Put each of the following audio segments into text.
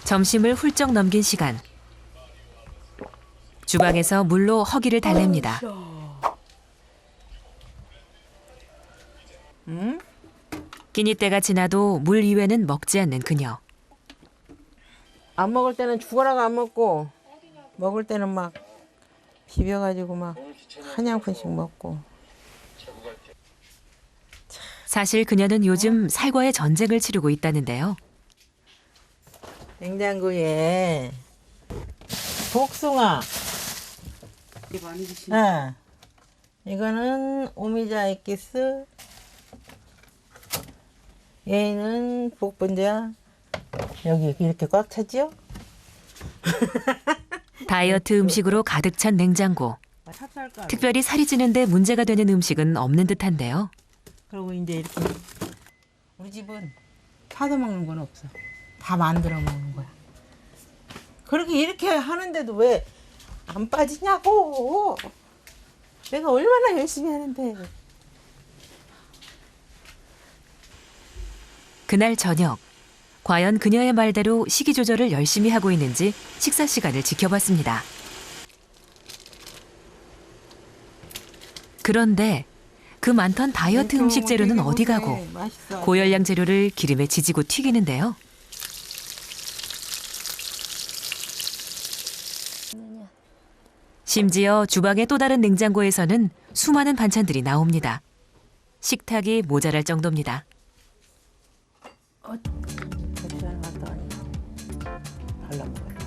점심을 훌쩍 넘긴 시간. 주방에서 물로 허기를 달랩니다. 끼니 때가 지나도 물 이외는 먹지 않는 그녀. 안 먹을 때는 죽어라고 안 먹고 먹을 때는 막 비벼가지고 막 한 양푼씩 먹고. 사실 그녀는 요즘 살과의 전쟁을 치르고 있다는데요. 냉장고에 복숭아. 이게 많이 드시네. 네. 이거는 오미자 엑기스. 얘는 복분자. 여기 이렇게 꽉 찼죠? 다이어트 음식으로 가득 찬 냉장고. 찹쌀가루. 특별히 살이 찌는데 문제가 되는 음식은 없는 듯한데요. 그리고 이제 이렇게 우리 집은 사서 먹는 건 없어. 다 만들어 먹는 거야. 그렇게 이렇게 하는데도 왜 안 빠지냐고. 내가 얼마나 열심히 하는데. 그날 저녁. 과연 그녀의 말대로 식이 조절을 열심히 하고 있는지 식사 시간을 지켜봤습니다. 그런데 그 많던 다이어트 음식 재료는 어디 가고 맛있어. 고열량 재료를 기름에 지지고 튀기는데요. 심지어 주방의 또 다른 냉장고에서는 수많은 반찬들이 나옵니다. 식탁이 모자랄 정도입니다. 고추장 갖다 발라먹어요.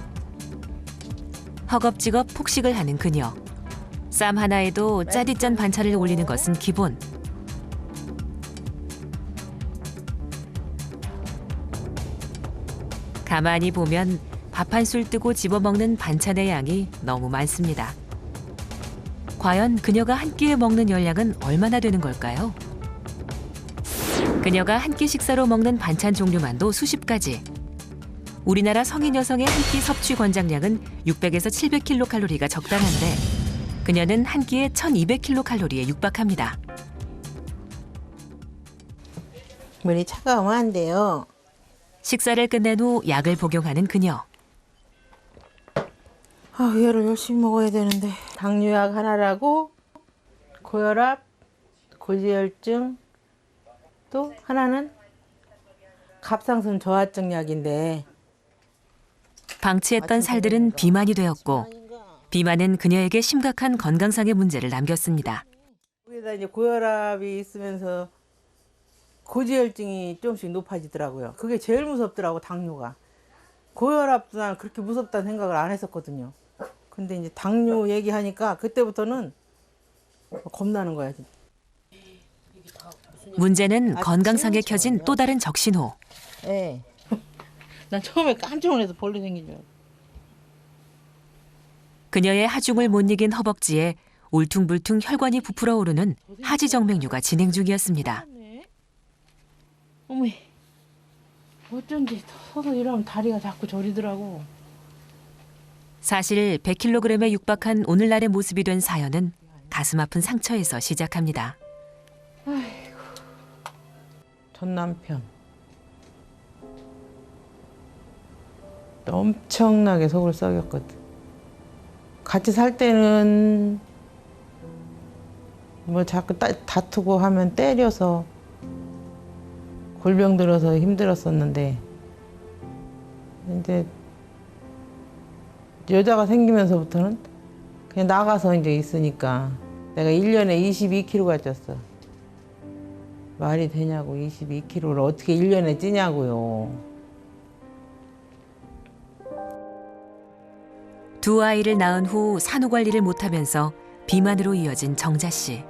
허겁지겁 폭식을 하는 그녀. 쌈 하나에도 짜디짠 반찬을 올리는 것은 기본. 가만히 보면 밥 한 술 뜨고 집어먹는 반찬의 양이 너무 많습니다. 과연 그녀가 한 끼에 먹는 열량은 얼마나 되는 걸까요? 그녀가 한 끼 식사로 먹는 반찬 종류만도 수십 가지. 우리나라 성인 여성의 한 끼 섭취 권장량은 600에서 700kcal가 적당한데 그녀는 한 끼에 1200kcal에 육박합니다. 물이 차가우면 안 돼요. 식사를 끝낸 후 약을 복용하는 그녀. 아, 얘를 열심히 먹어야 되는데. 당뇨약 하나라고 고혈압, 고지혈증, 또 하나는 갑상선 저하증 약인데. 방치했던 살들은 비만이 되었고 비만은 그녀에게 심각한 건강상의 문제를 남겼습니다. 거기다 이제 고혈압이 있으면서 고지혈증이 조금씩 높아지더라고요. 그게 제일 무섭더라고, 당뇨가. 고혈압도 난 그렇게 무섭다는 생각을 안 했었거든요. 근데 이제 당뇨 얘기하니까 그때부터는 겁나는 거야. 진짜. 문제는 건강상에 켜진 또 다른 적신호. 예. 난 처음에 깜짝 놀라서 벌레 생긴 줄 알고. 그녀의 하중을 못 이긴 허벅지에 울퉁불퉁 혈관이 부풀어 오르는 하지정맥류가 진행 중이었습니다. 어머, 어쩐지 서서 일하면 다리가 자꾸 저리더라고. 사실 100kg에 육박한 오늘날의 모습이 된 사연은 가슴 아픈 상처에서 시작합니다. 전 남편. 엄청나게 속을 썩였거든. 같이 살 때는 뭐 자꾸 다투고 하면 때려서 골병 들어서 힘들었었는데 이제 여자가 생기면서부터는 그냥 나가서 이제 있으니까 내가 1년에 22kg가 쪘어. 말이 되냐고 22kg를 어떻게 1년에 찌냐고요. 두 아이를 낳은 후 산후 관리를 못하면서 비만으로 이어진 정자 씨.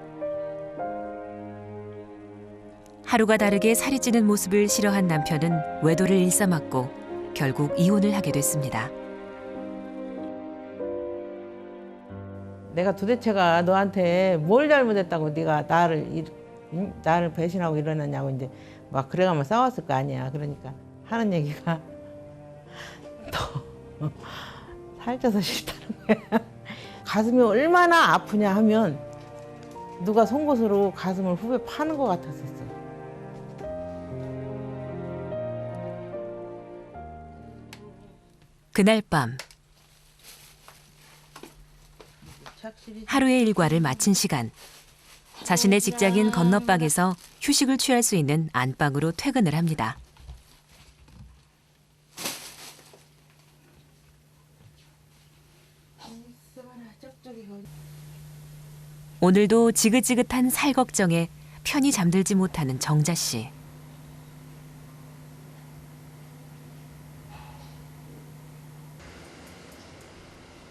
하루가 다르게 살이 찌는 모습을 싫어한 남편은 외도를 일삼았고 결국 이혼을 하게 됐습니다. 내가 도대체가 너한테 뭘 잘못했다고 네가 나를 배신하고 이러느냐고 이제 막 그래가면 싸웠을 거 아니야. 그러니까 하는 얘기가 너 살쪄서 싫다는 거야. 가슴이 얼마나 아프냐 하면 누가 송곳으로 가슴을 후벼 파는 것 같았었어. 그날 밤 착실히 하루의 일과를 마친 시간. 자신의 직장인 건너방에서 휴식을 취할 수 있는 안방으로 퇴근을 합니다. 오늘도 지긋지긋한 살 걱정에 편히 잠들지 못하는 정자 씨.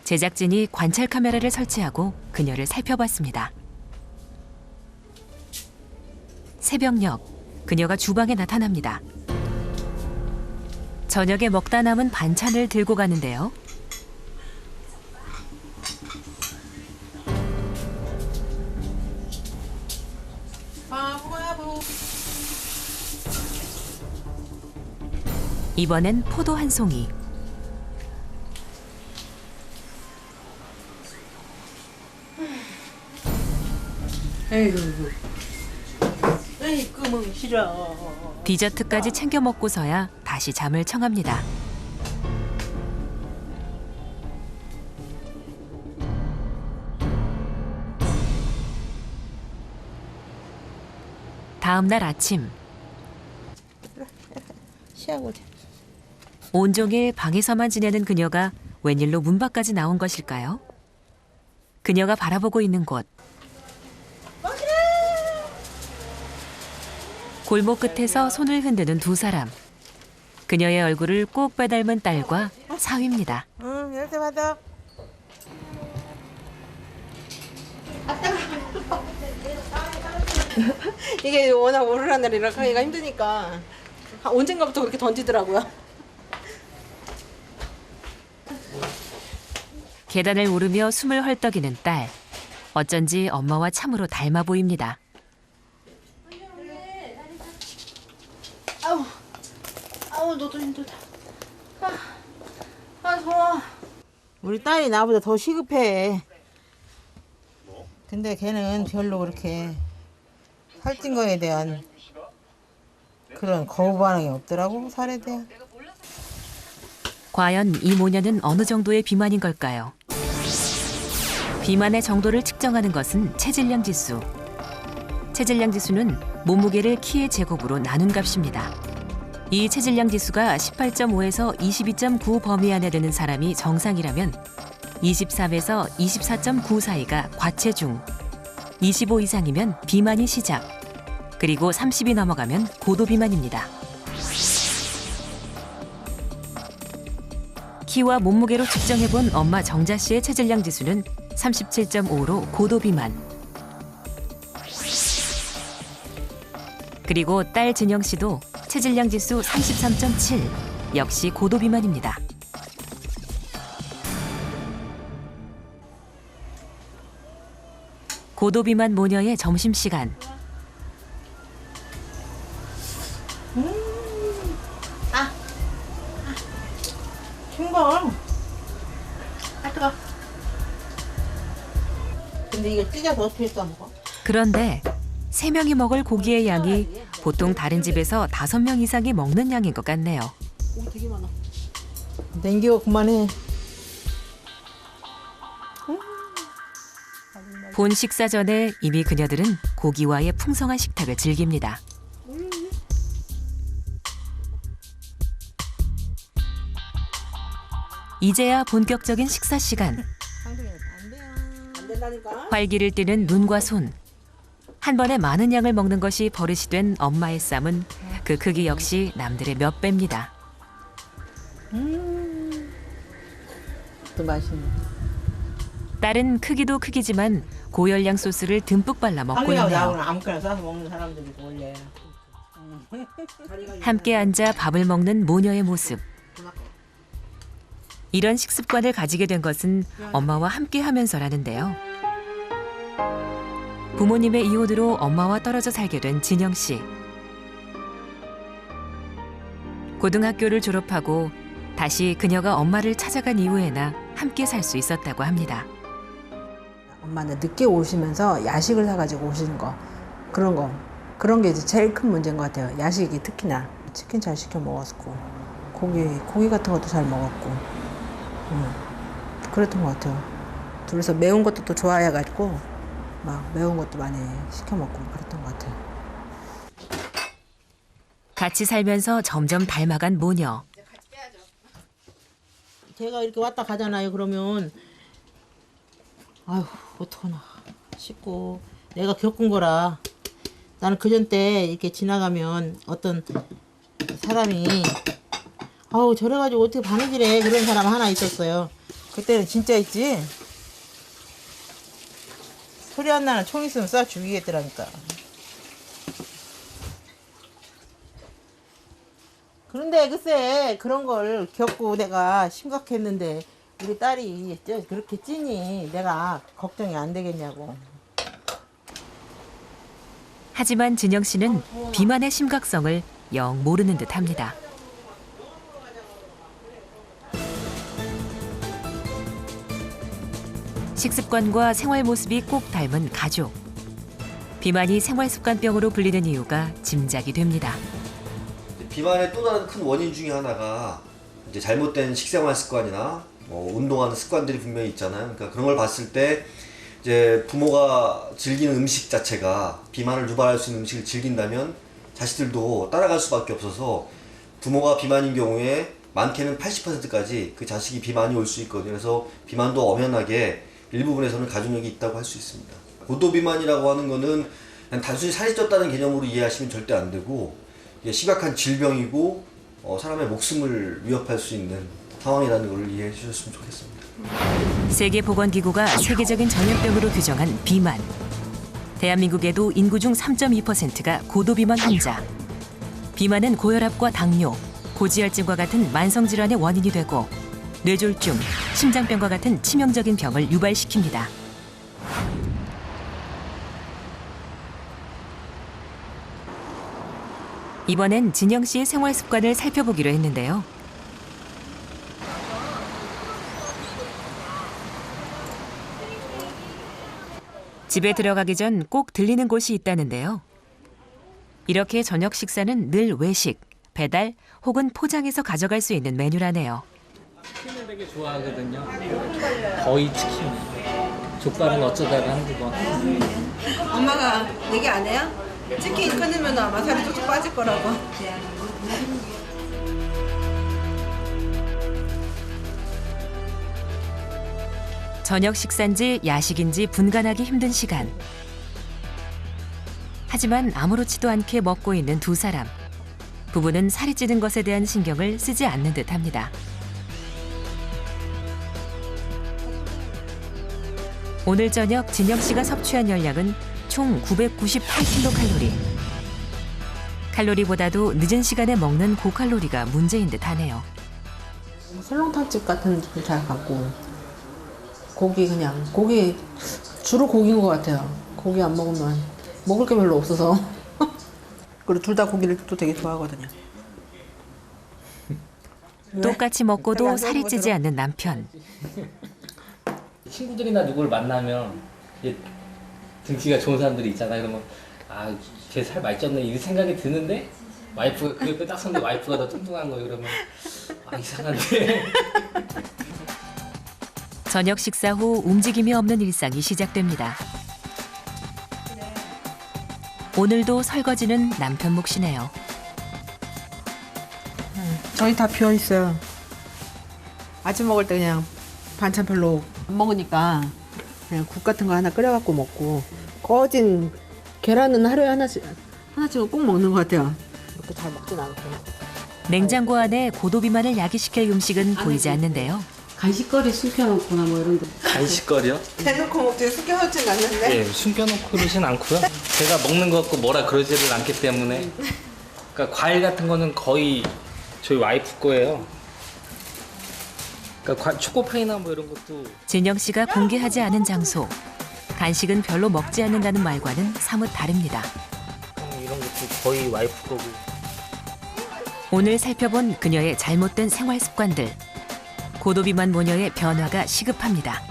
제작진이 관찰 카메라를 설치하고 그녀를 살펴봤습니다. 새벽녘, 그녀가 주방에 나타납니다. 저녁에 먹다 남은 반찬을 들고 가는데요. 바보. 이번엔 포도 한 송이. 에이구, 뭐 싫어. 디저트까지 챙겨 먹고서야 다시 잠을 청합니다. 다음 날 아침, 쉬하고 온종일 방에서만 지내는 그녀가 웬일로 문 밖까지 나온 것일까요? 그녀가 바라보고 있는 곳. 골목 끝에서 손을 흔드는 두 사람. 그녀의 얼굴을 꼭 빼닮은 딸과 사위입니다. 응, 이럴 때 받아. 이게 워낙 오르락 내리락 하기가 힘드니까 언젠가부터 그렇게 던지더라고요. 계단을 오르며 숨을 헐떡이는 딸. 어쩐지 엄마와 참으로 닮아 보입니다. 아우 너도 힘들다. 좋아. 우리 딸이 나보다 더 시급해. 근데 걔는 별로 그렇게 살찐 거에 대한 그런 거부 반응이 없더라고, 살에 대한. 과연 이 모녀는 어느 정도의 비만인 걸까요? 비만의 정도를 측정하는 것은 체질량 지수. 체질량 지수는 몸무게를 키의 제곱으로 나눈 값입니다. 이 체질량 지수가 18.5에서 22.9 범위 안에 드는 사람이 정상이라면 23에서 24.9 사이가 과체중, 25 이상이면 비만이 시작, 그리고 30이 넘어가면 고도비만입니다. 키와 몸무게로 측정해본 엄마 정자 씨의 체질량 지수는 37.5로 고도비만. 그리고 딸 진영 씨도 체질량 지수 33.7, 역시 고도비만입니다. 고도비만 모녀의 점심시간. 춘걸. 뜨거. 근데 이거 찢어서 어떻게 써먹어? 그런데 3명이 먹을 고기의 양이 보통 다른 집에서 5명 이상이 먹는 양인 것 같네요. 오, 되게 많아. 냉겨 그만해. 본 식사 전에 이미 그녀들은 고기와의 풍성한 식탁을 즐깁니다. 이제야 본격적인 식사 시간. 안 된다니까. 활기를 띠는 눈과 손. 한 번에 많은 양을 먹는 것이 버릇이 된 엄마의 쌈은 그 크기 역시 남들의 몇 배입니다. 또 맛있네. 딸은 크기도 크기지만 고열량 소스를 듬뿍 발라 먹고 한국하고 있네요. 나하고는 아무거나 싸서 먹는 사람들이 원래. 함께 앉아 밥을 먹는 모녀의 모습. 이런 식습관을 가지게 된 것은 엄마와 함께 하면서라는데요. 부모님의 이혼으로 엄마와 떨어져 살게 된 진영 씨. 고등학교를 졸업하고 다시 그녀가 엄마를 찾아간 이후에나 함께 살 수 있었다고 합니다. 엄마는 늦게 오시면서 야식을 사가지고 오시는 거, 그런 게 이제 제일 큰 문제인 것 같아요. 야식이 특히나 치킨 잘 시켜 먹었고 고기 같은 것도 잘 먹었고 그랬던 것 같아요. 둘이서 매운 것도 또 좋아해가지고 막 매운 것도 많이 시켜 먹고 그랬던 것 같아요. 같이 살면서 점점 닮아간 모녀. 제가 이렇게 왔다 가잖아요. 그러면 아휴 어떡하나 싶고 내가 겪은 거라 나는 그전 때 이렇게 지나가면 어떤 사람이 아우 저래가지고 어떻게 바느질해 그런 사람 하나 있었어요. 그때는 진짜 있지. 소리 안 나는 총 있으면 쏴 죽이겠더라니까. 그런데 글쎄 그런 걸 겪고 내가 심각했는데 우리 딸이 그렇게 찌니 내가 걱정이 안 되겠냐고. 하지만 진영 씨는 비만의 심각성을 영 모르는 듯합니다. 식습관과 생활 모습이 꼭 닮은 가족. 비만이 생활습관병으로 불리는 이유가 짐작이 됩니다. 비만의 또 다른 큰 원인 중에 하나가 이제 잘못된 식생활 습관이나 운동하는 습관들이 분명히 있잖아요. 그러니까 그런 걸 봤을 때 이제 부모가 즐기는 음식 자체가 비만을 유발할 수 있는 음식을 즐긴다면 자식들도 따라갈 수밖에 없어서 부모가 비만인 경우에 많게는 80%까지 그 자식이 비만이 올 수 있거든요. 그래서 비만도 엄연하게 일부분에서는 가족력이 있다고 할 수 있습니다. 고도비만이라고 하는 거는 그냥 단순히 살이 쪘다는 개념으로 이해하시면 절대 안 되고 이게 심각한 질병이고 사람의 목숨을 위협할 수 있는 상황이라는 걸 이해해 주셨으면 좋겠습니다. 세계보건기구가 세계적인 전염병으로 규정한 비만. 대한민국에도 인구 중 3.2%가 고도비만 환자. 비만은 고혈압과 당뇨, 고지혈증과 같은 만성질환의 원인이 되고 뇌졸중, 심장병과 같은 치명적인 병을 유발시킵니다. 이번엔 진영 씨의 생활 습관을 살펴보기로 했는데요. 집에 들어가기 전 꼭 들리는 곳이 있다는데요. 이렇게 저녁 식사는 늘 외식, 배달 혹은 포장해서 가져갈 수 있는 메뉴라네요. 치킨을 되게 좋아하거든요. 거의 치킨. 족발은 어쩌다가 한두 번. 엄마가 얘기 안 해요? 치킨 끊으면 아마 살이 쭉쭉 빠질 거라고. 저녁 식사인지 야식인지 분간하기 힘든 시간. 하지만 아무렇지도 않게 먹고 있는 두 사람. 부부는 살이 찌는 것에 대한 신경을 쓰지 않는 듯합니다. 오늘 저녁 진영 씨가 섭취한 열량은 총 998kcal. 칼로리보다도 늦은 시간에 먹는 고칼로리가 문제인 듯하네요. 설렁탕집 같은 데 잘 갔고 고기 주로 고기인 것 같아요. 고기 안 먹으면 먹을 게 별로 없어서. 그리고 둘 다 고기를 또 되게 좋아하거든요. 똑같이 먹고도 살이 찌지 않는 남편. 친구들이나 누구를 만나면 이제 등치가 좋은 사람들이 있잖아요. 그러면 아, 쟤 살 많이 쪘네 이 생각이 드는데 와이프가 그 옆에 딱 섰는데 와이프가 더 뚱뚱한 거예요. 그러면 아, 이상한데. 저녁 식사 후 움직임이 없는 일상이 시작됩니다. 오늘도 설거지는 남편 몫이네요. 저희 다 비어 있어요. 아침 먹을 때 그냥 반찬 별로 안 먹으니까 그냥 국 같은 거 하나 끓여갖고 먹고 꺼진 계란은 하루에 하나씩은 꼭 먹는 것 같아요. 이렇게 잘 먹진 않고. 냉장고 안에 고도비만을 야기시킬 음식은 보이지 않는데요. 간식거리 숨겨놓거나 뭐 이런 데. 간식거리요? 대놓고 먹지 숨겨놓진 않는데. 네, 숨겨놓고 그러진 않고요. 제가 먹는 거 갖고 뭐라 그러지를 않기 때문에. 그러니까 과일 같은 거는 거의 저희 와이프 거예요. 그러니까 초코파이나 뭐 이런 것도. 진영 씨가 공개하지 않은 장소. 간식은 별로 먹지 않는다는 말과는 사뭇 다릅니다. 이런 것도 거의 와이프 거고. 오늘 살펴본 그녀의 잘못된 생활 습관들. 고도비만 모녀의 변화가 시급합니다.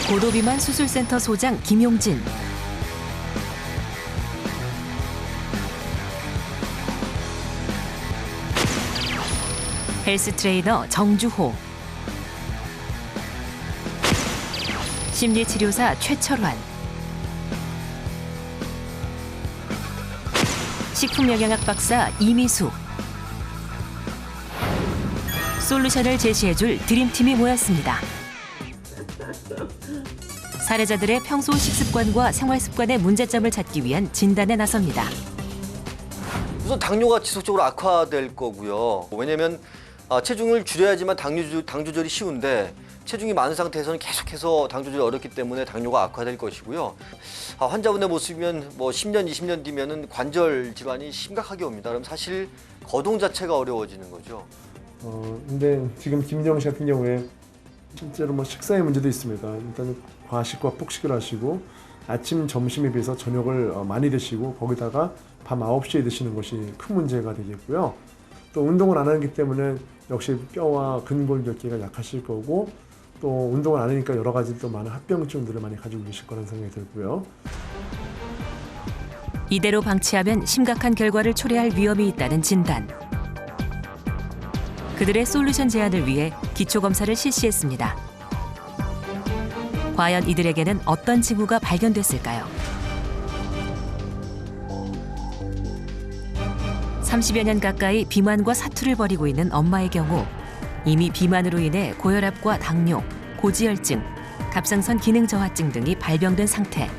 고도비만 수술센터 소장 김용진. 헬스 트레이너 정주호, 심리치료사 최철환, 식품영양학 박사 이미숙, 솔루션을 제시해줄 드림팀이 모였습니다. 사례자들의 평소 식습관과 생활습관의 문제점을 찾기 위한 진단에 나섭니다. 우선 당뇨가 지속적으로 악화될 거고요. 왜냐하면 체중을 줄여야지만 당 조절이 쉬운데 체중이 많은 상태에서는 계속해서 당 조절이 어렵기 때문에 당뇨가 악화될 것이고요. 환자분의 모습이면 뭐 10년, 20년 뒤면은 관절 질환이 심각하게 옵니다. 그럼 사실 거동 자체가 어려워지는 거죠. 근데 지금 김정 씨 같은 경우에 실제로 뭐 식사의 문제도 있습니다. 일단 과식과 폭식을 하시고 아침, 점심에 비해서 저녁을 많이 드시고 거기다가 밤 9시에 드시는 것이 큰 문제가 되겠고요. 또 운동을 안 하기 때문에 역시 뼈와 근골격계가 약하실 거고 또 운동을 안 하니까 여러 가지 또 많은 합병증들을 많이 가지고 계실 거라는 생각이 들고요. 이대로 방치하면 심각한 결과를 초래할 위험이 있다는 진단. 그들의 솔루션 제안을 위해 기초검사를 실시했습니다. 과연 이들에게는 어떤 징후가 발견됐을까요? 30여 년 가까이 비만과 사투를 벌이고 있는 엄마의 경우 이미 비만으로 인해 고혈압과 당뇨, 고지혈증, 갑상선 기능 저하증 등이 발병된 상태.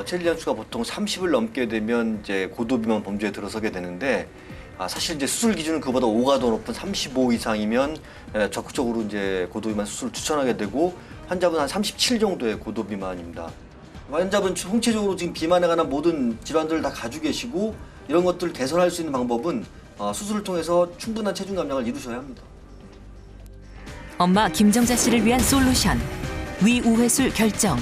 체질량수가 보통 30을 넘게 되면 이제 고도비만 범주에 들어서게 되는데 사실 이제 수술 기준은 그보다 5가 더 높은 35 이상이면 적극적으로 이제 고도비만 수술을 추천하게 되고 환자분 한 37 정도의 고도비만입니다. 환자분 총체적으로 지금 비만에 관한 모든 질환들을 다 가지고 계시고 이런 것들을 개선할 수 있는 방법은 수술을 통해서 충분한 체중 감량을 이루셔야 합니다. 엄마 김정자 씨를 위한 솔루션, 위우회술 결정.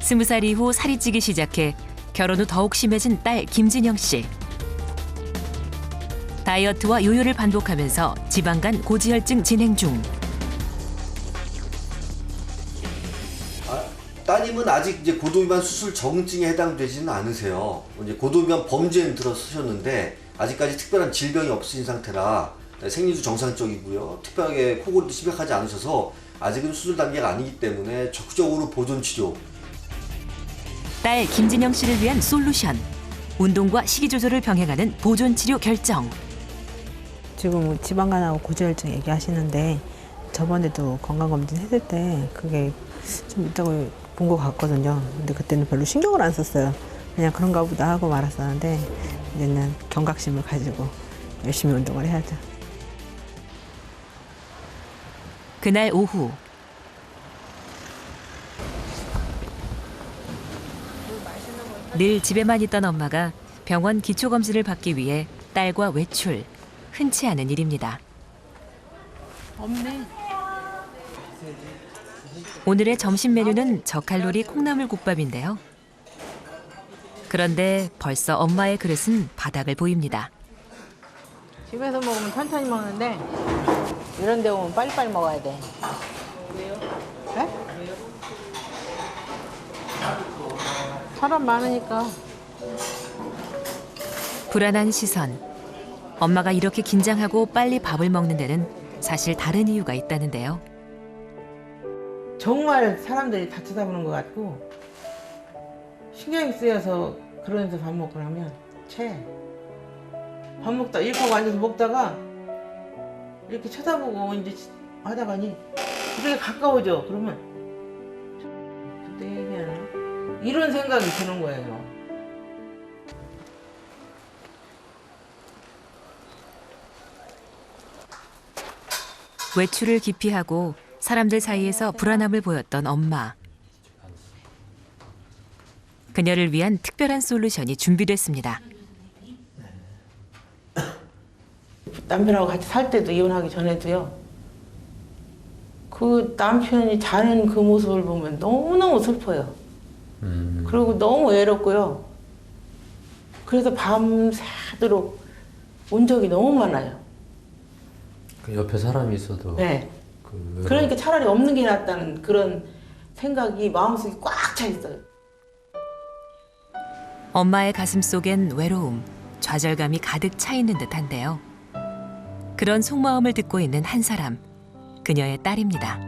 20살 이후 살이 찌기 시작해 결혼 후 더욱 심해진 딸 김진영 씨. 다이어트와 요요를 반복하면서 지방간 고지혈증 진행 중. 따님은 아직 이제 고도비만 수술 적응증에 해당되지는 않으세요. 이제 고도비만 범주에는 들어서셨는데 아직까지 특별한 질병이 없으신 상태라 생리도 정상적이고요. 특별하게 코골이도 심각하지 않으셔서 아직은 수술 단계가 아니기 때문에 적극적으로 보존 치료. 딸 김진영 씨를 위한 솔루션, 운동과 식이 조절을 병행하는 보존 치료 결정. 지금 지방간하고 고지혈증 얘기하시는데 저번에도 건강검진 했을 때 그게 좀 있다고 본 것 같거든요. 근데 그때는 별로 신경을 안 썼어요. 그냥 그런가 보다 하고 말았었는데 이제는 경각심을 가지고 열심히 운동을 해야죠. 그날 오후. 늘 집에만 있던 엄마가 병원 기초검진을 받기 위해 딸과 외출. 흔치 않은 일입니다. 없네. 오늘의 점심 메뉴는 저칼로리 콩나물국밥인데요. 그런데 벌써 엄마의 그릇은 바닥을 보입니다. 집에서 먹으면 천천히 먹는데 이런 데 오면 빨리빨리 먹어야 돼. 왜요? 네? 사람 많으니까. 불안한 시선. 엄마가 이렇게 긴장하고 빨리 밥을 먹는 데는 사실 다른 이유가 있다는데요. 정말 사람들이 다 쳐다보는 것 같고 신경이 쓰여서 그러면서 밥 먹고 나면 밥 먹다 이렇게 하고 앉아서 먹다가 이렇게 쳐다보고 이제 하다가니 되게 가까워져. 그러면 그때 얘기하나? 이런 생각이 드는 거예요. 외출을 기피하고 사람들 사이에서 불안함을 보였던 엄마. 그녀를 위한 특별한 솔루션이 준비됐습니다. 남편하고 같이 살 때도 이혼하기 전에도요. 그 남편이 자는 그 모습을 보면 너무너무 슬퍼요. 그리고 너무 외롭고요. 그래서 밤새도록 온 적이 너무 많아요. 그 옆에 사람이 있어도. 네. 그러니까 차라리 없는 게 낫다는 그런 생각이 마음속에 꽉 차 있어요. 엄마의 가슴 속엔 외로움, 좌절감이 가득 차 있는 듯한데요. 그런 속마음을 듣고 있는 한 사람, 그녀의 딸입니다.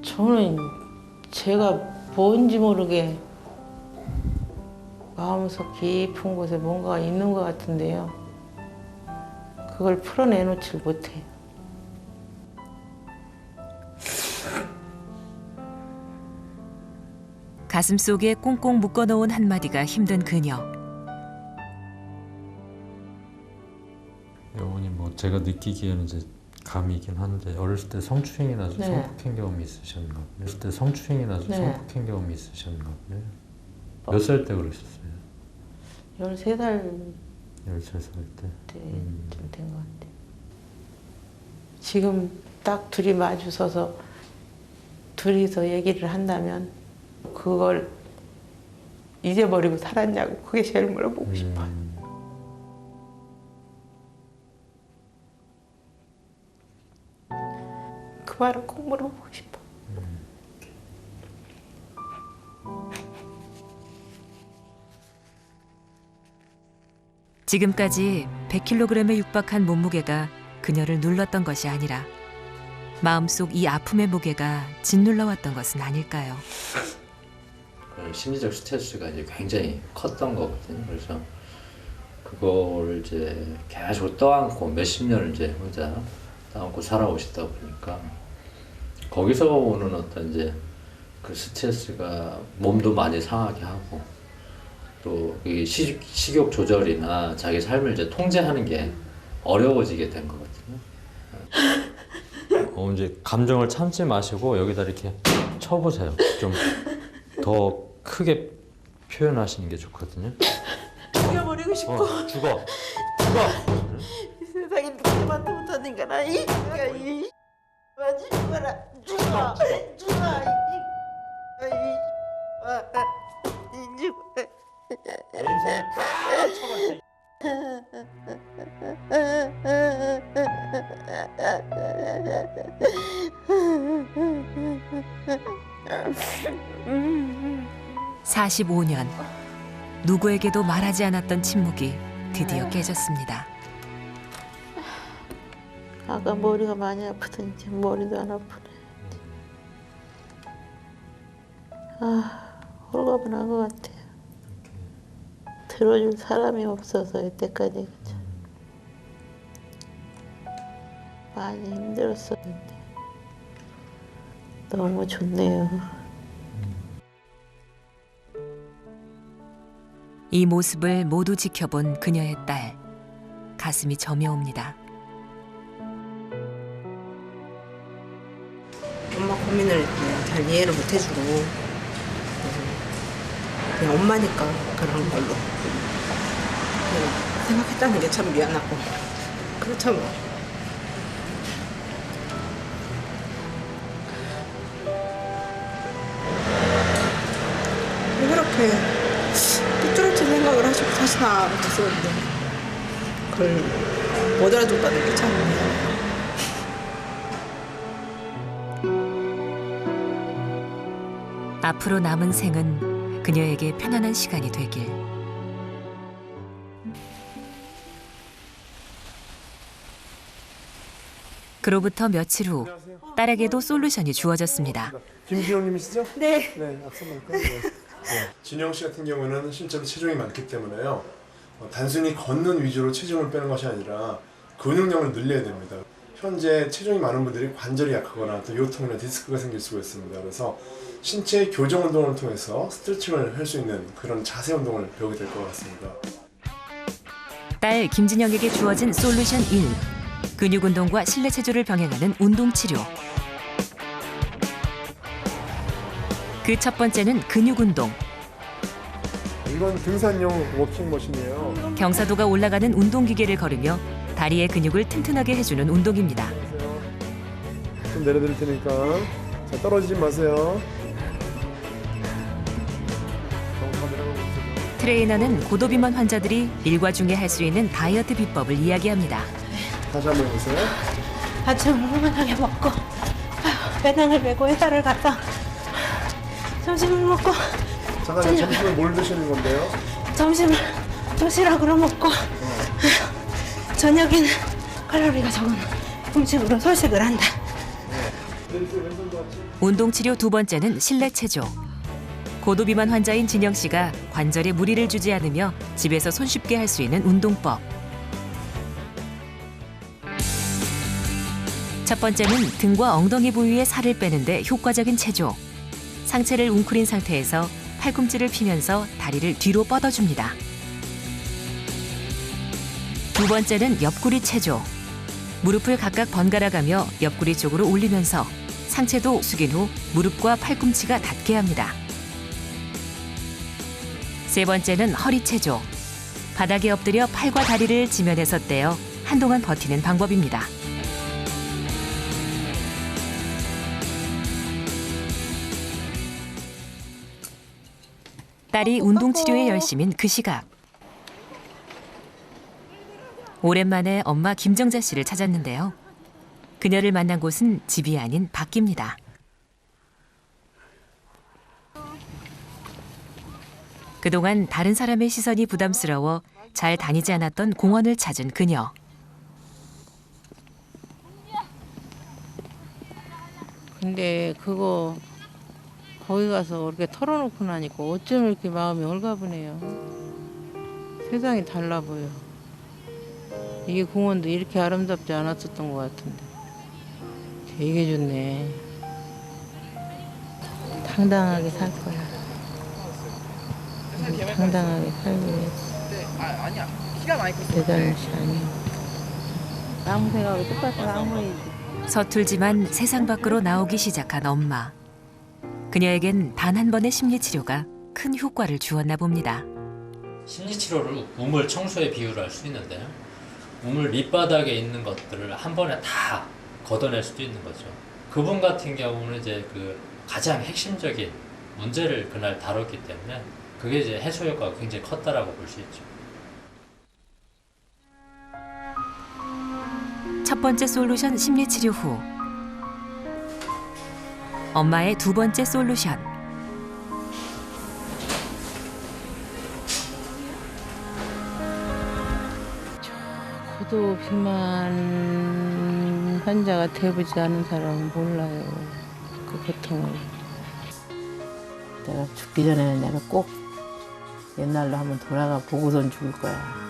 저는 제가 뭔지 모르게 마음속 깊은 곳에 뭔가가 있는 것 같은데요. 그걸 풀어내놓질 못해요. 가슴속에 꽁꽁 묶어놓은 한마디가 힘든 그녀. 어머니 뭐 제가 느끼기에는 이제 감이긴 한데 어렸을 때 성추행이 나서 네. 성폭행 경험이 있으셨나 봐요. 어렸을 때 성추행이 나서 네. 성폭행 경험이 있으셨나 봐요. 몇 살 때 그러셨어요? 13살 13살 때? 때쯤 된 것 같아요. 지금 딱 둘이 마주 서서 둘이서 얘기를 한다면 그걸 잊어버리고 살았냐고 그게 제일 물어보고 싶어요. 그 말을 꼭 물어보고 싶어. 지금까지 100kg에 육박한 몸무게가 그녀를 눌렀던 것이 아니라 마음속 이 아픔의 무게가 짓눌러왔던 것은 아닐까요? 그 심리적 스트레스가 이제 굉장히 컸던 거거든요. 그래서 그걸 이제 계속 떠안고 몇십 년을 이제 혼자 떠안고 살아오시다 보니까 거기서 오는 어떤 이제 그 스트레스가 몸도 많이 상하게 하고 또 이 식욕 조절이나 자기 삶을 이제 통제하는 게 어려워지게 된 거거든요. 이제 감정을 참지 마시고 여기다 이렇게 쳐보세요. 좀 더 크게 표현하시는 게 좋거든요. 죽여버리고 싶어. 죽어. 이 세상에 누구한테 못하는 거라. 이 죽어라. 죽어. 사십오 년 누구에게도 말하지 않았던 침묵이 드디어 깨졌습니다. 아까 머리가 많이 아프더니 이제 머리도 안 아프네. 홀가분한 것 같아요. 들어줄 사람이 없어서 이때까지 그죠. 많이 힘들었었는데 너무 좋네요. 이 모습을 모두 지켜본 그녀의 딸, 가슴이 저며옵니다. 엄마 고민을 잘 이해를 못 해주고 그냥 엄마니까 그런 걸로 그냥 생각했다는 게 참 미안하고 그렇죠 뭐. 왜 그렇게 삐뚤어진 생각을 하시고 사시나 못했었는데 그걸 못 알아줬다는 게 참 미안해요. 앞으로 남은 생은 그녀에게 편안한 시간이 되길. 그로부터 며칠 후 딸에게도 솔루션이 주어졌습니다. 김진영님이시죠? 네. 네, 앞서 볼까요? 네. 진영 씨 같은 경우는 실제로 체중이 많기 때문에요. 단순히 걷는 위주로 체중을 빼는 것이 아니라 근육량을 늘려야 됩니다. 현재 체중이 많은 분들이 관절이 약하거나 또 요통이나 디스크가 생길 수가 있습니다. 그래서 신체 교정 운동을 통해서 스트레칭을 할 수 있는 그런 자세 운동을 배우게 될 것 같습니다. 딸 김진영에게 주어진 솔루션 1. 근육 운동과 실내 체조를 병행하는 운동 치료. 그 첫 번째는 근육 운동. 이건 등산용 워킹머신이에요. 경사도가 올라가는 운동기계를 걸으며 다리의 근육을 튼튼하게 해주는 운동입니다. 좀 내려드릴 테니까 자, 떨어지지 마세요. 트레이너는 고도비만 환자들이 일과 중에 할 수 있는 다이어트 비법을 이야기합니다. 다시 한번 해보세요. 아침을 흐뭇하게 먹고 배낭을 메고 회사를 갔다 점심을 먹고 잠깐 점심은 뭘 드시는 건데요? 점심을 도시락으로 먹고 저녁에는 칼로리가 적은 음식으로 소식을 한다. 운동치료 두 번째는 실내 체조. 고도비만 환자인 진영 씨가 관절에 무리를 주지 않으며 집에서 손쉽게 할 수 있는 운동법. 첫 번째는 등과 엉덩이 부위의 살을 빼는데 효과적인 체조. 상체를 웅크린 상태에서 팔꿈치를 피면서 다리를 뒤로 뻗어줍니다. 두 번째는 옆구리 체조. 무릎을 각각 번갈아가며 옆구리 쪽으로 올리면서 상체도 숙인 후 무릎과 팔꿈치가 닿게 합니다. 세 번째는 허리 체조. 바닥에 엎드려 팔과 다리를 지면에서 떼어 한동안 버티는 방법입니다. 딸이 운동치료에 열심인 그 시각. 오랜만에 엄마 김정자 씨를 찾았는데요. 그녀를 만난 곳은 집이 아닌 밖입니다. 그동안 다른 사람의 시선이 부담스러워 잘 다니지 않았던 공원을 찾은 그녀. 근데 그거 거기 가서 그렇게 털어놓고 나니까 어쩜 이렇게 마음이 홀가분해요. 세상이 달라 보여. 이게 공원도 이렇게 아름답지 않았었던 것 같은데 되게 좋네. 당당하게 살 거야. 당당하게 살기 위해서. 내 잘못이 아니야. 아무 생각하고 똑같아. 아무 일이. 서툴지만 세상 밖으로 나오기 시작한 엄마. 그녀에겐 단 한 번의 심리치료가 큰 효과를 주었나 봅니다. 심리치료를 우물 청소에 비유를 할 수 있는데요. 우물 밑바닥에 있는 것들을 한 번에 다 걷어낼 수도 있는 거죠. 그분 같은 경우는 이제 그 가장 핵심적인 문제를 그날 다뤘기 때문에 그게 이제 해소 효과가 굉장히 컸다라고 볼 수 있죠. 첫 번째 솔루션 심리치료 후 엄마의 두 번째 솔루션. 고도 비만 환자가 돼보지 않은 사람은 몰라요. 그 고통을. 내가 죽기 전에는 내가 꼭 옛날로 한번 돌아가 보고선 죽을 거야.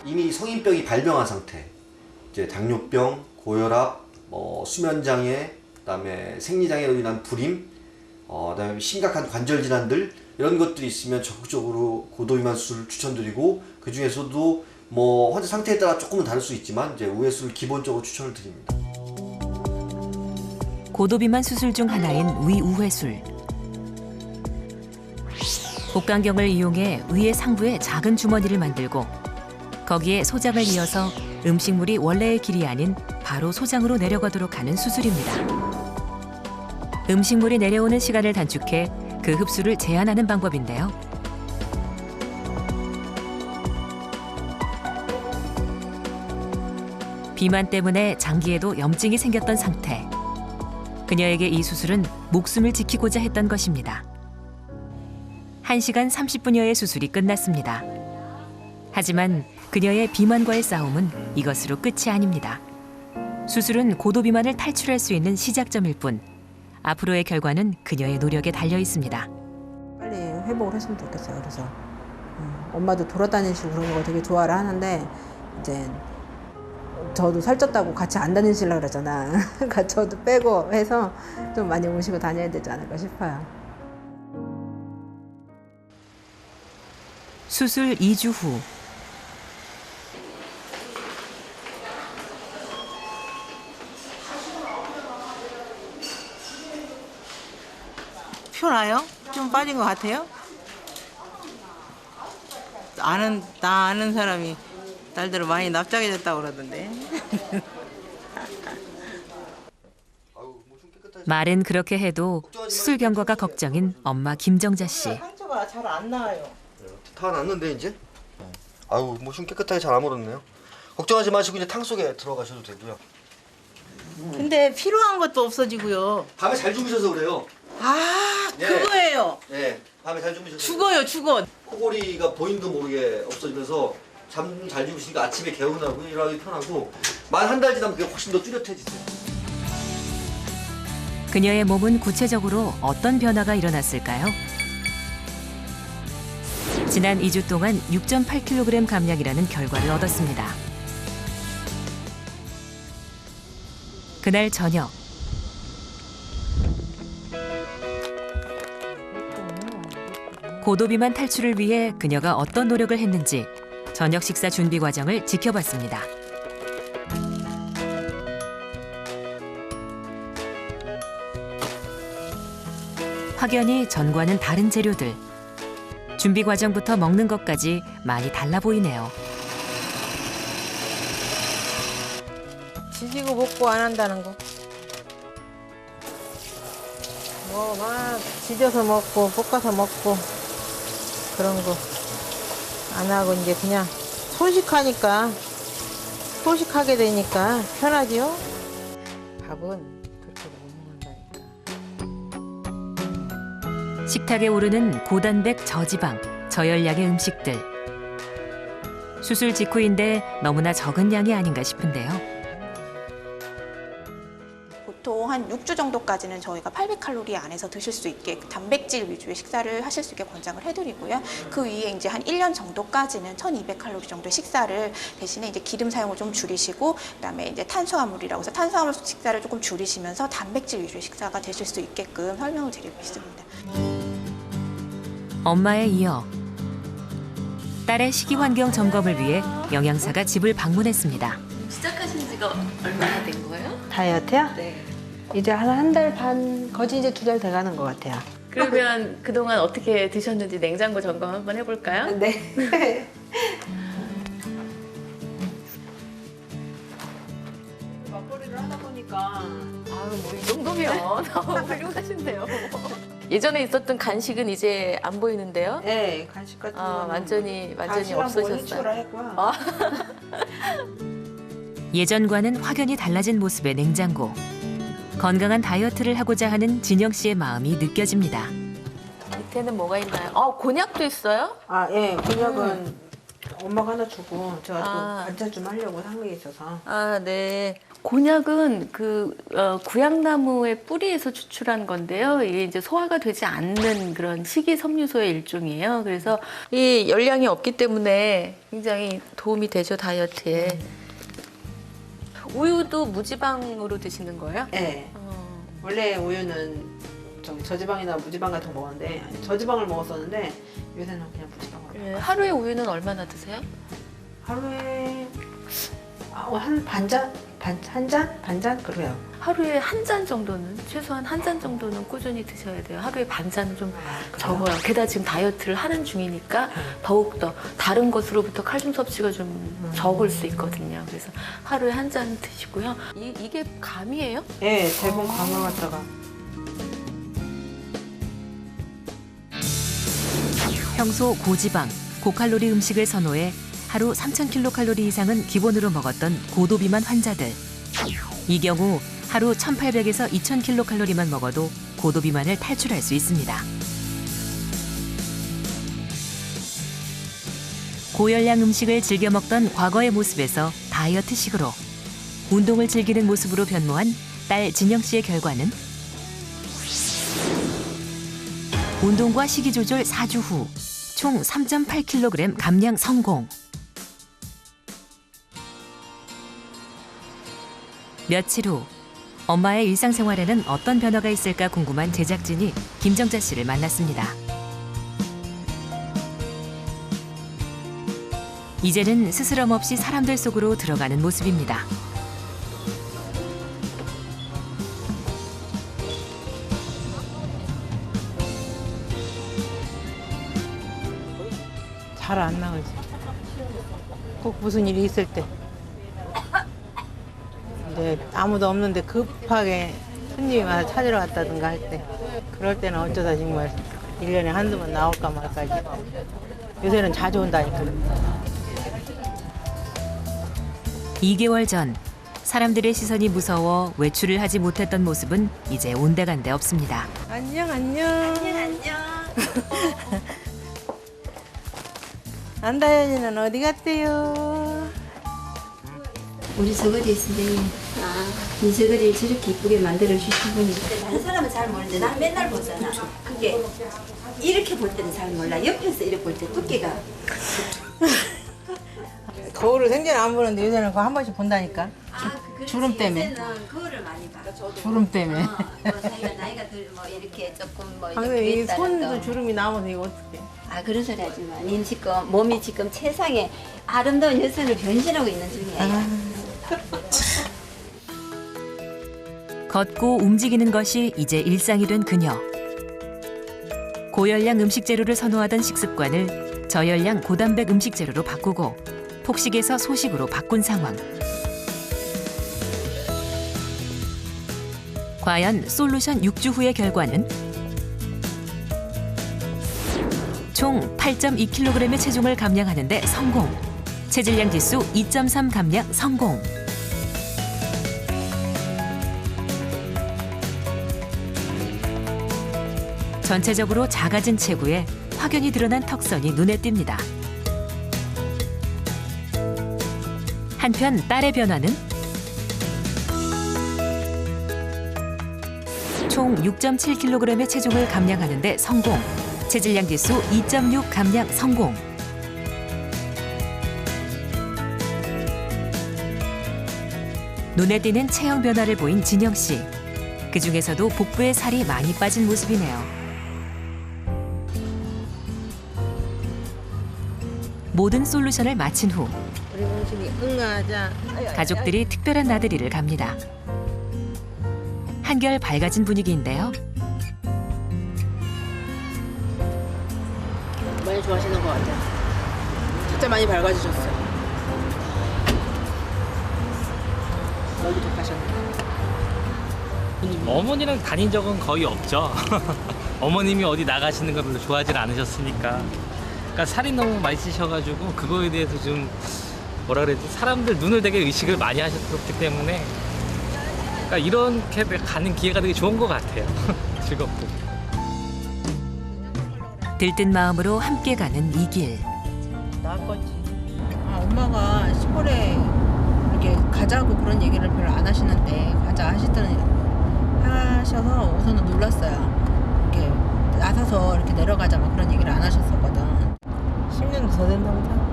이미 성인병이 발병한 상태, 이제 당뇨병, 고혈압, 수면장애, 그다음에 생리장애로 인한 불임, 그다음에 심각한 관절 질환들 이런 것들이 있으면 적극적으로 고도비만 수술을 추천드리고 그 중에서도 환자 상태에 따라 조금은 다를 수 있지만 이제 우회수를 기본적으로 추천을 드립니다. 고도비만 수술 중 하나인 위우회술. 복강경을 이용해 위의 상부에 작은 주머니를 만들고 거기에 소장을 이어서 음식물이 원래의 길이 아닌 바로 소장으로 내려가도록 하는 수술입니다. 음식물이 내려오는 시간을 단축해 그 흡수를 제한하는 방법인데요. 비만 때문에 장기에도 염증이 생겼던 상태. 그녀에게 이 수술은 목숨을 지키고자 했던 것입니다. 1시간 30분여의 수술이 끝났습니다. 하지만 그녀의 비만과의 싸움은 이것으로 끝이 아닙니다. 수술은 고도비만을 탈출할 수 있는 시작점일 뿐 앞으로의 결과는 그녀의 노력에 달려 있습니다. 빨리 회복을 했으면 좋겠어요. 그래서 엄마도 돌아다니시고 그런 거 되게 좋아를 하는데 이제 저도 살쪘다고 같이 안 다니시려고 그러잖아. 그러니까 저도 빼고 해서 좀 많이 오시고 다녀야 되지 않을까 싶어요. 수술 2주 후 표 나요? 좀 빠진 것 같아요? 나 아는 사람이 딸대로 많이 납작해졌다고 그러던데. 말은 그렇게 해도 수술 경과가 걱정인 엄마 김정자 씨. 상처가 잘 안 나와요. 다 났는데 이제? 아유, 흉 깨끗하게 잘 아물었네요. 걱정하지 마시고 이제 탕 속에 들어가셔도 되고요. 근데 필요한 것도 없어지고요. 밤에 잘 주무셔서 그래요. 아, 예. 그거예요. 네, 밤에 잘 주무셔서. 죽어요, 죽어. 코골이가 본인도 모르게 없어지면서 잠 잘 주무시니까 아침에 개운하고 일하기 편하고 만 한 달 지나면 그게 훨씬 더 뚜렷해지세요. 그녀의 몸은 구체적으로 어떤 변화가 일어났을까요? 지난 2주 동안 6.8kg 감량이라는 결과를 얻었습니다. 그날 저녁 고도비만 탈출을 위해 그녀가 어떤 노력을 했는지 저녁 식사 준비 과정을 지켜봤습니다. 확연히 전과는 다른 재료들. 준비 과정부터 먹는 것까지 많이 달라 보이네요. 지지고 볶고 안 한다는 거. 뭐 막 지져서 먹고 볶아서 먹고 그런 거 안 하고 이제 그냥 소식하니까 소식하게 되니까 편하지요. 밥은 그렇게 못 먹는다니까. 식탁에 오르는 고단백 저지방, 저열량의 음식들. 수술 직후인데 너무나 적은 양이 아닌가 싶은데요. 보통 한 6주 정도까지는 저희가 800칼로리 안에서 드실 수 있게 단백질 위주의 식사를 하실 수 있게 권장을 해드리고요. 그 위에 이제 한 1년 정도까지는 1200칼로리 정도의 식사를 대신에 이제 기름 사용을 좀 줄이시고 그다음에 이제 탄수화물이라고 해서 탄수화물 식사를 조금 줄이시면서 단백질 위주의 식사가 되실 수 있게끔 설명을 드리고 있습니다. 엄마에 이어 딸의 식이 환경 점검을 위해 영양사가 집을 방문했습니다. 시작하신 지가 얼마나 된 거예요? 다이어트야? 네. 이제 한 달 반, 거진 이제 2달 돼가는 것 같아요. 그러면 그동안 어떻게 드셨는지 냉장고 점검 한번 해볼까요? 네. 맞벌이를 하다 보니까 뭐 이 정도면 너무 훌륭하신데요. 예전에 있었던 간식은 이제 안 보이는데요? 네, 간식 같은 거 완전히 없어졌어요. 예전과는 확연히 달라진 모습의 냉장고. 건강한 다이어트를 하고자 하는 진영 씨의 마음이 느껴집니다. 밑에는 뭐가 있나요? 곤약도 있어요? 아, 예, 곤약은 엄마가 하나 주고 제가 또 아. 반찬 좀 하려고 산 게 있어서. 아, 네. 곤약은 구약나무의 뿌리에서 추출한 건데요. 이게 이제 소화가 되지 않는 그런 식이섬유소의 일종이에요. 그래서 이 열량이 없기 때문에 굉장히 도움이 되죠, 다이어트에. 우유도 무지방으로 드시는 거예요? 네. 원래 우유는 저지방이나 무지방 같은 거 먹었는데 저지방을 먹었었는데 요새는 그냥 무지방으로. 네, 하루에 우유는 얼마나 드세요? 하루에 한 반잔? 반잔? 그래요. 하루에 한 잔 정도는, 최소한 한 잔 정도는 꾸준히 드셔야 돼요. 하루에 반잔은 좀 적어요. 게다가 지금 다이어트를 하는 중이니까 더욱더 다른 것으로부터 칼슘 섭취가 좀 적을 수 있거든요. 그래서 하루에 한 잔 드시고요. 이게 감이에요? 네, 대부분 감을 갖다가. 평소 고지방, 고칼로리 음식을 선호해 하루 3,000kcal 이상은 기본으로 먹었던 고도비만 환자들. 이 경우 하루 1,800에서 2,000kcal만 먹어도 고도비만을 탈출할 수 있습니다. 고열량 음식을 즐겨 먹던 과거의 모습에서 다이어트식으로 운동을 즐기는 모습으로 변모한 딸 진영 씨의 결과는 운동과 식이 조절 4주 후 총 3.8kg 감량 성공. 며칠 후 엄마의 일상생활에는 어떤 변화가 있을까 궁금한 제작진이 김정자 씨를 만났습니다. 이제는 스스럼 없이 사람들 속으로 들어가는 모습입니다. 잘 안 나가지. 꼭 무슨 일이 있을 때. 근데 아무도 없는데 급하게 손님이 와서 찾으러 갔다든가 할 때. 그럴 때는 어쩌다 정말 1년에 한두 번 나올까 말까지. 요새는 자주 온다니까. 2개월 전 사람들의 시선이 무서워 외출을 하지 못했던 모습은 이제 온데간데 없습니다. 안녕 안녕. 안녕. 안다현이는 어디 갔대요? 우리 저거리 선생님. 이 저거리를 저렇게 이쁘게 만들어 주신 분이. 다른 사람은 잘 모르는데 난 맨날 보잖아. 그게 이렇게 볼 때는 잘 몰라. 옆에서 이렇게 볼 때 두께가. 거울을 생전 안 보는데 요새는 그거 한 번씩 본다니까. 주름 때문에. 그거를 많이 봐. 주름 때문에. 자기가 나이가 뭐 이렇게 조금 뭐 근데 이 손도 주름이 나오면 이거 어떡해. 그런 소리 하지 마. 님 지금 몸이 지금 세상에 아름다운 여성을 변신하고 있는 중이에요. 걷고 움직이는 것이 이제 일상이 된 그녀. 고열량 음식 재료를 선호하던 식습관을 저열량 고단백 음식 재료로 바꾸고 폭식에서 소식으로 바꾼 상황. 과연 솔루션 6주 후의 결과는? 총 8.2kg의 체중을 감량하는 데 성공. 체질량 지수 2.3 감량 성공. 전체적으로 작아진 체구에 확연히 드러난 턱선이 눈에 띕니다. 한편 딸의 변화는 총 6.7kg의 체중을 감량하는 데 성공. 체질량 지수 2.6 감량 성공. 눈에 띄는 체형 변화를 보인 진영 씨. 그 중에서도 복부에 살이 많이 빠진 모습이네요. 모든 솔루션을 마친 후 우리 문식이 응하자. 가족들이 특별한 나들이를 갑니다. 한결 밝아진 분위기인데요. 많이 좋아하시는 것 같아요. 진짜 많이 밝아지셨어요. 멀리도 가셨네요. 어머니랑 다닌 적은 거의 없죠. 어머님이 어디 나가시는 걸 별로 좋아하지 않으셨으니까. 그러니까 살이 너무 많이 찌셔가지고 그거에 대해서 좀 뭐라 그래야지 사람들 눈을 되게 의식을 많이 하셨기 때문에 그러니까 이렇게 가는 기회가 되게 좋은 것 같아요. 즐겁고. 들뜬 마음으로 함께 가는 이 길. 나았겠지. 엄마가 시골에 이렇게 가자고 그런 얘기를 별로 안 하시는데 가자 하셔서 우선은 놀랐어요. 이렇게 나서서 이렇게 내려가자 막 그런 얘기를 안 하셨었거든. 10년도 더 됐나 보다.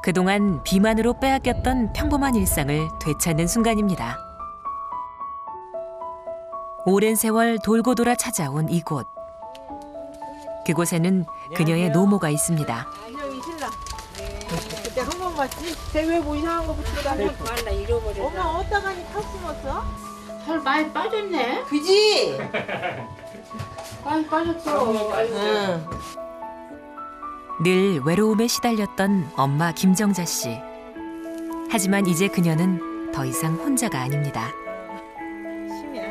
그동안 비만으로 빼앗겼던 평범한 일상을 되찾는 순간입니다. 오랜 세월 돌고 돌아 찾아온 이곳. 그곳에는 그녀의 노모가 있습니다. 인형이 신라. 그때 한 번 봤지? 쟤 왜 뭐 이상한 거 붙이고 다녀? 말라 잃어버려. 엄마 어디다 가니 털 심었어? 살 많이 빠졌네. 그지? 많이 빠졌어. 응. 늘 외로움에 시달렸던 엄마 김정자 씨. 하지만 이제 그녀는 더 이상 혼자가 아닙니다. 심이야.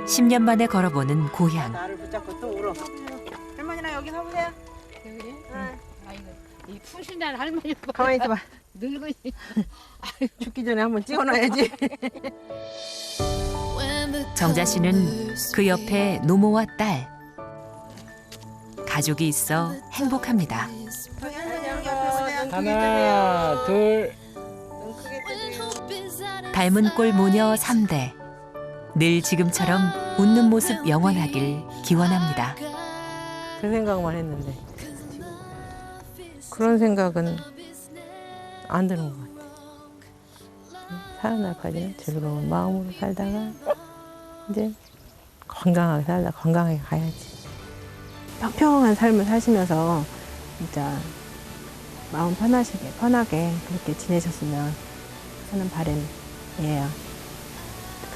10년 만에 걸어보는 고향. 나를 붙잡고 또 울어. 할머니랑 여기 서보세요. 여기? 응. 아이고, 이 푸신한 할머니. 가만히 있어봐. 늙으니. 죽기 전에 한번 찍어놔야지. 정자 씨는 그 옆에 노모와 딸. 가족이 있어 행복합니다. 하나, 둘. 닮은 꼴 모녀 3대. 늘 지금처럼 웃는 모습 영원하길 기원합니다. 그 생각만 했는데 그런 생각은 안 드는 것 같아. 사는 날까지는 즐거운 마음으로 살다가 이제 건강하게 살다 건강하게 가야지. 평평한 삶을 사시면서 진짜 마음 편하게 그렇게 지내셨으면 하는 바람이에요.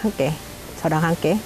함께 저랑 함께